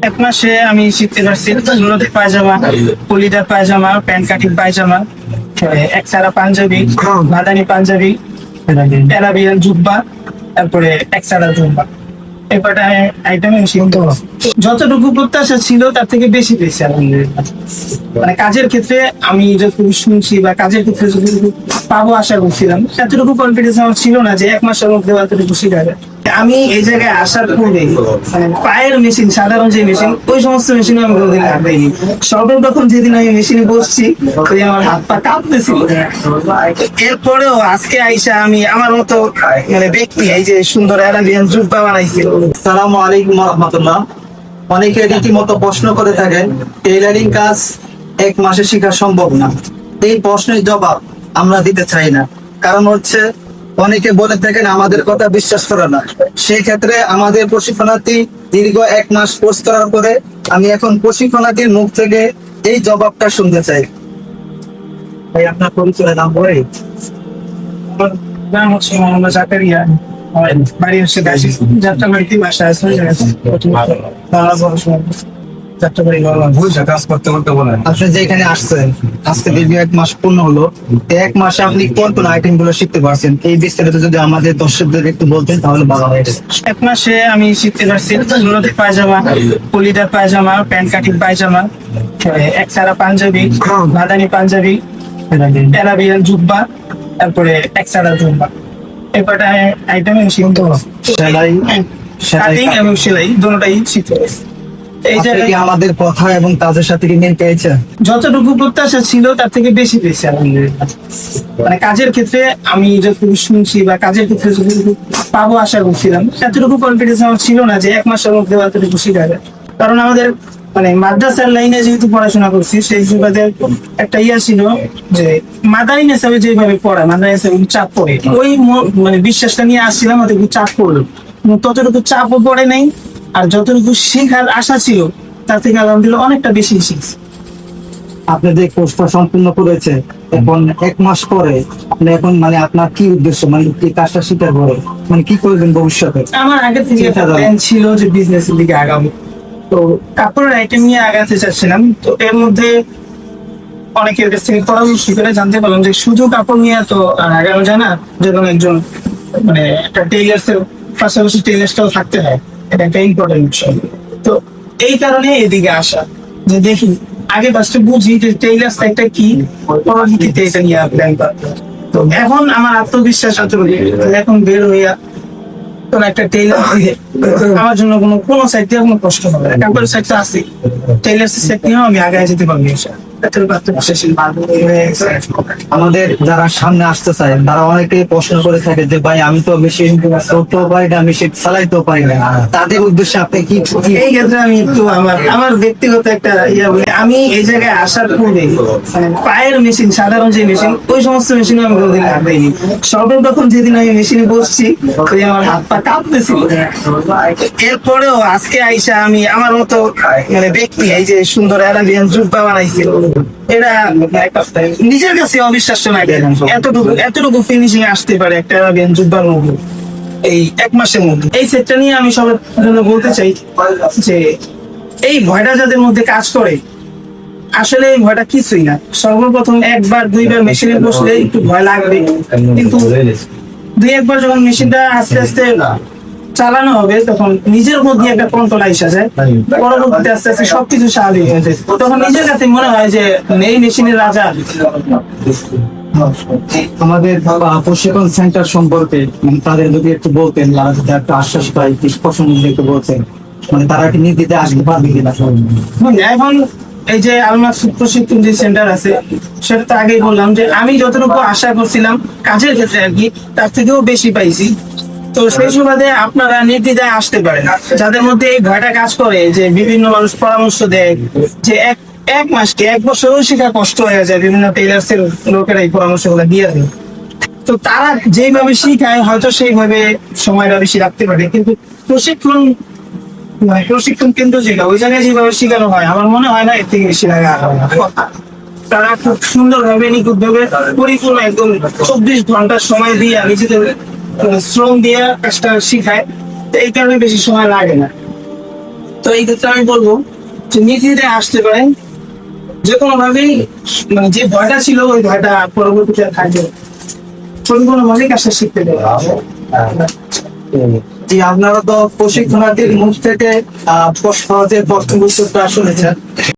এক মাসে আমি শিখতে পারছি নুরতি পায়জামা, পলিদার পায়জামা, প্যান্ট কাটিং পায়জামা, একসারা পাঞ্জাবি, মাদানি পাঞ্জাবি, অ্যারাবিয়ান জুব্বা, তারপরে একসারা জুব্বা। এই কটা আইটেম আমি শিখতে পারছি। যতটুকু প্রত্যাশা ছিল তার থেকে বেশি পেয়েছি আলহামদুলিল্লাহ। মানে কাজের ক্ষেত্রে আমি যতটুকু শুনছি বা কাজের ক্ষেত্রে যতটুকু পাবো আশা করছিলাম, এতটুকু কনফিডেন্স আমার ছিল না যে এক মাসের মধ্যে এতটুকু শিখা যায়। আমি এই জায়গায় আসার পূর্বে মানে পায়ের মেশিন, সাধারণ যে মেশিন, ওই সমস্ত মেশিনে আমি কোনোদিন হাত দিইনি। সর্বপ্রথম যেদিন আমি মেশিনে বসছি, ওই আমার হাত পা কাঁপতেছিল। এরপরেও আজকে আইসা আমি আমার মতো মানে ব্যক্তি এই যে সুন্দর অ্যারাবিয়ান জুব্বা বানাইছি। আসসালামু আলাইকুম ওয়া রাহমাতুল্লাহ। অনেকে রীতিমতো প্রশ্ন করে থাকেন টেইলারিং কাজ এক মাসে শেখা সম্ভব না। এই প্রশ্নের জবাব আমরা দিতে চাই না, কারণ হচ্ছে অনেকে বলে থাকেন আমাদের কথা বিশ্বাস করে না। সেই ক্ষেত্রে আমাদের প্রশিক্ষণার্থী দীর্ঘ এক মাস কোর্স করার পরে আমি এখন প্রশিক্ষণার্থীর মুখ থেকে এই জবাবটা শুনতে চাই। ভাই, আপনার পরিচয় নাম বলে? আমার নাম হচ্ছে মোহাম্মদ জাকারিয়া, আমার বাড়ি হচ্ছে যাত্রাবাড়িতে, বাসা আছে যাত্রাবাড়ি। কাজ করতে করতে বলেন, আপনি যে এখানে আসছেন আজকে দীর্ঘ এক মাস পূর্ণ হলো, এক মাসে আপনি কোন কোন আইটেম গুলো শিখতে পারছেন এই বিস্তারিত যদি আমাদের দর্শকদের একটু বলতেন তাহলে ভালো হয়। এক মাসে আমি শিখতে পারছি নুরতি পায়জামা, পলিদার পায়জামা, প্যান্ট কাটিং পায়জামা, একসারা পাঞ্জাবি, মাদানি পাঞ্জাবি, অ্যারাবিয়ান জুব্বা, তারপরে একসারা জুব্বা। এই কটা আইটেম আমি শিখতে পারছি। সেলাই কাটিং এবং সেলাই দুটোটাই শিখতে পারছি। এই আপনি জায়গায় কি আমাদের কথা এবং কাজের সাথে কি মিল পেয়েছেন? যতটুকু প্রত্যাশা ছিল তার থেকে বেশি পেয়েছি আলহামদুলিল্লাহ। মানে কাজের ক্ষেত্রে আমি যতটুকু শুনছি বা কাজের ক্ষেত্রে যতটুকু পাবো আশা করছিলাম, এতটুকু কনফিডেন্স আমার ছিল না যে এক মাসের মধ্যে এতটুকু শিখা যায়। কারণ আমাদের মানে মাদ্রাসার লাইনে যেহেতু পড়াশোনা করছি, সেই সুবাদে একটা ইয়া ছিল যে মাদারি হিসাবে যেভাবে পড়ায়, মাদারি হিসাবে চাপ পড়ে, ওই মানে বিশ্বাসটা নিয়ে আসছিলাম, অতটুকু চাপ পড়লো। ততটুকু চাপও পড়ে নাই, আর যতটুকু শেখার আশা ছিল তার থেকে আলহামদুলিল্লাহ অনেকটা বেশি শিখছি। আপনি যে কোর্সটা সম্পূর্ণ করেছে এখন এক মাস পরে, আপনি এখন মানে আপনার কি উদ্দেশ্য, মানে এই কাজটা শিখার পরে মানে কি করবেন ভবিষ্যতে? আমার আগে থেকে একটা প্ল্যান ছিল যে বিজনেসের দিকে আগাবো। তো কাপড়ের আইটেম নিয়ে আগাতে চাচ্ছিলাম। তো এর মধ্যে অনেকের কাছ থেকে পরামর্শ করে জানতে পারলাম যে শুধু কাপড় নিয়ে তো আর আগানো যায় না, যেরকম একজন মানে একটা টেইলার্স এর পাশাপাশি টেইলার্সটাও থাকতে হয়, এটা একটা ইম্পর্টেন্ট বিষয়। তো এই কারণে এদিকে আসা, যে দেখি আগে ফার্স্টে বুঝি যে টেইলার্স একটা কি, পরবর্তীতে এটা নিয়ে প্ল্যান করতে। তো এখন আমার আত্মবিশ্বাস এখন বের হইয়া কোন একটা টেইলার আমার জন্য কোনো সাইড দিয়ে কোনো কষ্ট হবে না। কাপড়ের সাইড তো আছে, টেইলার সাইড নিয়েও আমি আগে যেতে পারবো। আমাদের যারা সামনে আসতে চায় তারা অনেকেই প্রশ্ন করে থাকে যে ভাই আমি তো মেশিন চলতেও পারি না, মেশিন চালাইতেও পারি না, তাদের উদ্দেশ্যে আপনি কি? এই ক্ষেত্রে আমি একটু আমার ব্যক্তিগত একটা ইয়া বলি, আমি এই জায়গায় আসার পূর্বে মানে পায়ের মেশিন, সাধারণ যে মেশিন, ওই সমস্ত মেশিনে আমি কোনোদিন হাত দিইনি। সর্বপ্রথম যেদিন আমি মেশিনে বসছি, ওই আমার হাত পা কাঁপতেছিল। এরপরেও আজকে আইসা আমি আমার মতো মানে ব্যক্তি এই যে সুন্দর অ্যারাবিয়ান জুব্বা বানাইছি, এটা নিজের কাছে অবিশ্বাস্য লাগে। এতটুকু ফিনিশিং আসতে পারে একটা অ্যারাবিয়ান জুব্বার মধ্যে এই এক মাসের মধ্যে। এই সেটটা নিয়ে আমি সবার জন্য বলতে চাই যে এই ভয়টা যাদের মধ্যে কাজ করে, আসলে এই ভয়টা কিছুই না। সর্বপ্রথম একবার দুইবার মেশিনে বসলে একটু ভয় লাগবে, কিন্তু দুই একবার যখন মেশিনটা আস্তে আস্তে চালানো হবে তখন নিজের মধ্যে একটা কন্ট্রোল আসা যায়, পরবর্তীতে আস্তে আস্তে সবকিছু স্বাভাবিক হয়ে যায়। তখন নিজের কাছে মনে হয় যে এই মেশিনের রাজা। আমাদের প্রশিক্ষণ সেন্টার সম্পর্কে মানে তাদের যদি একটু বলতেন, তারা যদি একটা আশ্বাস পায় প্রসঙ্গ একটু বলতেন, মানে তারা কি নির্দিতে আসতে পারবে কিনা? এখন এই যে আলমাস প্রশিক্ষণ যে সেন্টার আছে, সেটা তো আগেই বললাম যে আমি যতটুকু আশা করছিলাম কাজের ক্ষেত্রে আর কি, তার থেকেও বেশি পাইছি। তো সেই সুবাদে আপনারা নির্দ্বিধায় আসতে পারেন। যাদের মধ্যে এই ভয়টা কাজ করে যে বিভিন্ন মানুষ পরামর্শ দেয় যে এক মাসকে এক বছরও শেখা কষ্ট হয়ে যায়, বিভিন্ন টেইলার্স এর লোকেরা এই পরামর্শ গুলো দিয়ে দেয়। তো তারা যেভাবে শিখায় হয়তো সেইভাবে সময়টা বেশি রাখতে পারে, কিন্তু প্রশিক্ষণ কেন্দ্র যেটা, ওই জায়গায় যেভাবে শেখানো হয় আমার মনে হয় না এর থেকে বেশি লাগা হয় না। তারা খুব সুন্দর ভাবে নিখুঁত ভাবে পরিপূর্ণ একদম 24 ঘন্টার সময় দিয়ে নিজেদের শ্রম দিয়ে কাজটা শিখায়, তো এই কারণে বেশি সময় লাগে না। তো এই ক্ষেত্রে আমি বলবো যে নিজেরা আসতে পারেন, যে কোনো ভাবেই মানে যে ভয়টা ছিল ওই ভয়টা পরবর্তীতে আর থাকবে না। পরিপূর্ণ ভাবে কাজটা শিখতে পারবে। জি, আপনারা তো প্রশিক্ষণার্থীর মুখ থেকে সহজে প্রশ্ন উত্তরটা শুনেছেন।